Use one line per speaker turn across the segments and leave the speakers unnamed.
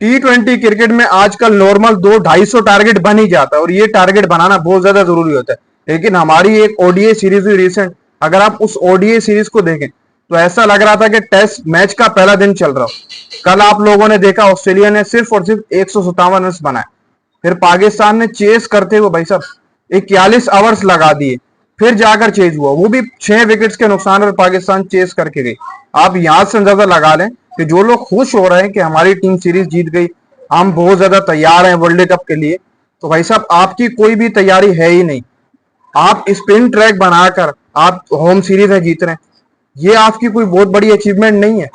T20 cricket में आजकल normal 200-250 target बन ही जाता है और ये टारगेट बनाना बहुत ज्यादा जरूरी होता है। लेकिन हमारी एक ओडीआई सीरीज हुई रिसेंट, अगर आप उस ओडीआई सीरीज को देखें तो ऐसा लग रहा था कि टेस्ट मैच का पहला दिन चल रहा हो। कल आप लोगों ने देखा ऑस्ट्रेलिया ने सिर्फ और सिर्फ 157 रन बनाए, फिर पाकिस्तान ने चेस करते हुए भाई साहब 41 आवर्स लगा दिए, फिर जाकर चेज हुआ, वो भी 6 विकेट्स के नुकसान पर पाकिस्तान चेस करके गई। आप यहां से अंदाजा लगा लें कि जो लोग खुश हो रहे हैं कि हमारी टीम सीरीज जीत गई, हम बहुत ज्यादा तैयार हैं वर्ल्ड कप के लिए, तो भाई साहब आपकी कोई भी तैयारी है ही नहीं। आप स्पिन ट्रैक बनाकर आप होम सीरीज है जीत रहे हैं, ये आपकी कोई बहुत बड़ी अचीवमेंट नहीं है।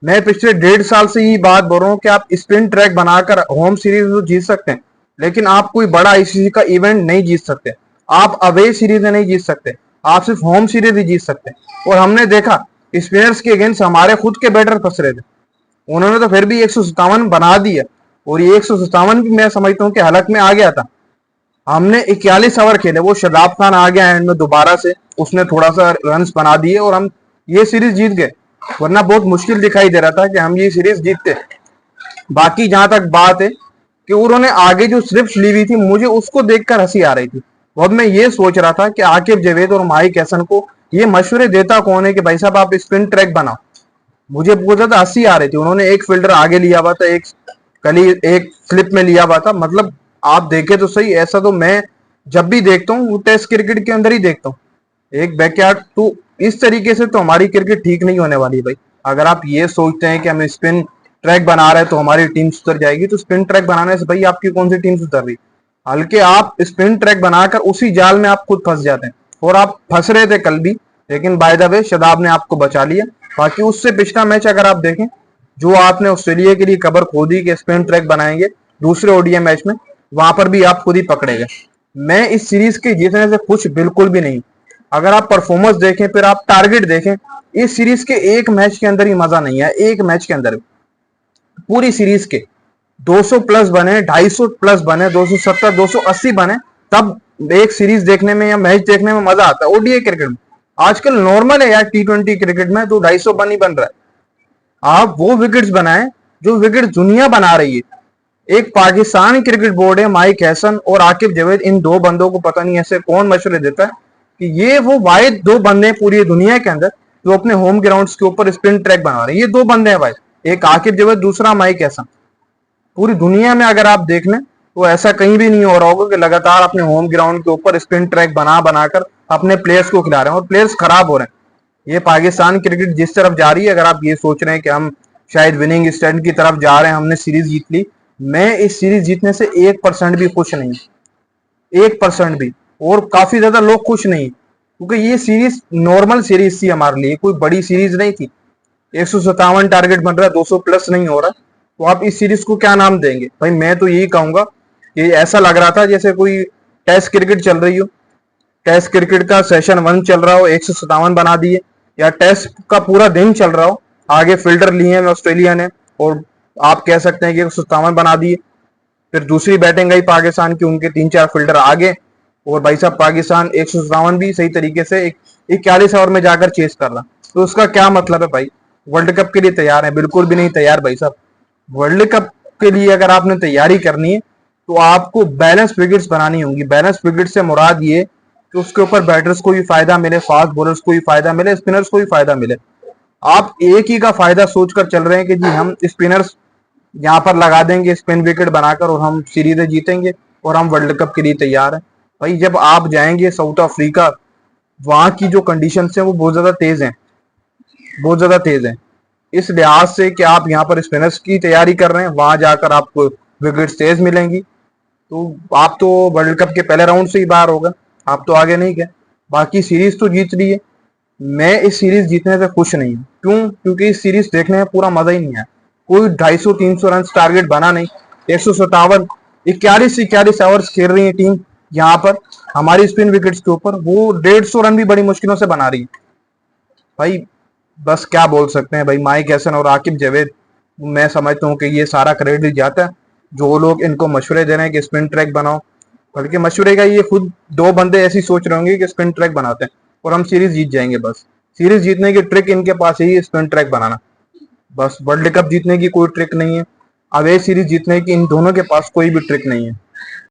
मैं पिछले 1.5 साल से ये बात बोल रहा हूँ कि आप स्पिन ट्रैक बनाकर होम सीरीज तो जीत सकते हैं, लेकिन आप कोई बड़ा आईसीसी का इवेंट नहीं जीत सकते। आप अवे सीरीज नहीं जीत सकते, आप सिर्फ होम सीरीज ही जीत सकते हैं। और हमने देखा स्पिनर्स के अगेंस्ट हमारे खुद के बैटर फंस रहे थे, उन्होंने तो फिर भी 157 बना दिया, और ये 157 भी मैं समझता हूँ कि हलक में आ गया था। हमने 41 ओवर खेले, वो शादाब खान आ गया एंड में दोबारा से, उसने थोड़ा सा रन बना दिए और हम ये सीरीज जीत गए, वरना बहुत मुश्किल दिखाई दे रहा था कि हम ये सीरीज जीतते। बाकी जहां तक बात है कि उन्होंने आगे जो स्लिप्स ली हुई थी, मुझे उसको देखकर हंसी आ रही थी। और मैं ये सोच रहा था कि आकिब जावेद और माहिर हसन को ये मशवरे देता कौन है कि भाई साहब आप स्पिन ट्रैक बनाओ। मुझे बहुत ज्यादा हंसी आ रही थी। उन्होंने एक फील्डर आगे लिया हुआ था, एक कली एक स्लिप में लिया हुआ था। मतलब आप देखे तो सही, ऐसा तो मैं जब भी देखता हूँ वो टेस्ट क्रिकेट के अंदर ही देखता हूँ, एक बैकयार्ड। तो इस तरीके से तो हमारी क्रिकेट ठीक नहीं होने वाली भाई। अगर आप ये सोचते हैं कि हम स्पिन ट्रैक बना रहे हैं तो हमारी टीम सुधर जाएगी, तो स्पिन ट्रैक बनाने से भाई आपकी कौन सी टीम सुधर रही। हल्के आप स्पिन ट्रैक बनाकर उसी जाल में आप खुद फंस जाते हैं, और आप फंस रहे थे कल भी, लेकिन बाय द वे शदाब ने आपको बचा लिया। बाकी उससे पिछला मैच अगर आप देखें, जो आपने ऑस्ट्रेलिया के लिए खबर खो दी कि स्पिन ट्रैक बनाएंगे दूसरे ओडीआई मैच में, वहां पर भी आप खुद ही पकड़े गए। मैं इस सीरीज के जीतने से खुश बिल्कुल भी नहीं। अगर आप परफॉर्मेंस देखें, फिर आप टारगेट देखें, इस सीरीज के एक मैच के अंदर ही मजा नहीं है। एक मैच के अंदर पूरी सीरीज के 200 प्लस बने, 250 प्लस बने, 270 280 बने, तब एक सीरीज देखने में या मैच देखने में मजा आता है। ओडीआई क्रिकेट में आजकल नॉर्मल है यार, T20 क्रिकेट में तो 250 बन ही बन रहा है। आप वो विकेट्स बनाएं जो विकेट दुनिया बना रही है। एक पाकिस्तान क्रिकेट बोर्ड है, माहिर हसन और आकिब जावेद, इन दो बंदों को पता नहीं ऐसे कौन मशवरे देता है कि ये वो वाहिद दो बंदे हैं पूरी दुनिया के अंदर जो अपने होम ग्राउंड्स के ऊपर स्पिन ट्रैक बना रहे हैं। ये दो बंदे हैं भाई, एक आकिब जावेद, दूसरा माहिर हसन। पूरी दुनिया में अगर आप देख लें तो ऐसा कहीं भी नहीं हो रहा होगा कि लगातार अपने होम ग्राउंड के ऊपर स्पिन ट्रैक बना बनाकर अपने प्लेयर्स को खिला रहे हैं और प्लेयर्स खराब हो रहे हैं। ये पाकिस्तान क्रिकेट जिस तरफ जा रही है, अगर आप ये सोच रहे हैं कि हम शायद विनिंग स्टैंड की तरफ जा रहे हैं, हमने सीरीज जीत ली, मैं इस सीरीज जीतने से 1% भी खुश नहीं, 1% भी। और काफी ज्यादा लोग खुश नहीं, क्योंकि ये सीरीज नॉर्मल सीरीज थी हमारे लिए, कोई बड़ी सीरीज नहीं थी। 157 टारगेट बन रहा है, 200 प्लस नहीं हो रहा, तो आप इस सीरीज को क्या नाम देंगे भाई। मैं तो यही कहूंगा कि ऐसा लग रहा था जैसे कोई टेस्ट क्रिकेट चल रही हो, टेस्ट क्रिकेट का सेशन 1 चल रहा हो, 157 बना दिए, या टेस्ट का पूरा दिन चल रहा हो, आगे फील्डर लिए हैं ऑस्ट्रेलिया ने और आप कह सकते हैं कि 157 बना दिए। फिर दूसरी बैटिंग आई पाकिस्तान की, उनके 3-4 फील्डर आगे, और भाई साहब पाकिस्तान 157 भी सही तरीके से 41 ओवर में जाकर चेस कर रहा। तो उसका क्या मतलब है भाई। वर्ल्ड कप के लिए तैयार है? बिल्कुल भी नहीं तैयार भाई साहब। वर्ल्ड कप के लिए अगर आपने तैयारी करनी है तो आपको बैलेंस विकेट्स बनानी होंगी। बैलेंस विकेट से मुराद ये कि उसके ऊपर बैटर्स को भी फायदा मिले, फास्ट बॉलर्स को भी फायदा मिले, स्पिनर्स को भी फायदा मिले। आप एक ही का फायदा सोचकर चल रहे हैं कि जी हम स्पिनर्स यहाँ पर लगा देंगे स्पिन विकेट बनाकर और हम सीरीजें जीतेंगे और हम वर्ल्ड कप के लिए तैयार हैं। भाई जब आप जाएंगे साउथ अफ्रीका, वहां की जो कंडीशन है वो बहुत ज्यादा तेज है, बहुत ज्यादा तेज है। इस लिहाज से कि आप यहाँ पर स्पिनर्स की तैयारी कर रहे हैं, वहां जाकर आपको विकेट्स तेज मिलेंगी, तो आप तो वर्ल्ड कप के पहले राउंड से ही बाहर होगा, आप तो आगे नहीं गए। बाकी सीरीज तो जीत ली है, मैं इस सीरीज जीतने से खुश नहीं हूँ। क्यों? क्योंकि इस सीरीज देखने में पूरा मजा ही नहीं आया। कोई 250-300 रन टारगेट बना नहीं, 157 41 ओवर्स खेल रही है टीम यहाँ पर हमारी स्पिन विकेट्स के ऊपर, वो 150 रन भी बड़ी मुश्किलों से बना रही है भाई। बस क्या बोल सकते हैं भाई, माहिर हसन और आकिब जावेद, मैं समझता हूँ कि ये सारा क्रेडिट जाता है जो लोग इनको मशवरे दे रहे हैं कि स्पिन ट्रैक बनाओ। बल्कि मशवरे का ये खुद दो बंदे ऐसी सोच रहे होंगे कि स्पिन ट्रैक बनाते हैं और हम सीरीज जीत जाएंगे। बस सीरीज जीतने की ट्रिक इनके पास ही स्पिन ट्रैक बनाना, बस वर्ल्ड कप जीतने की कोई ट्रिक नहीं है। अब ये सीरीज जीतने की इन दोनों के पास कोई भी ट्रिक नहीं है।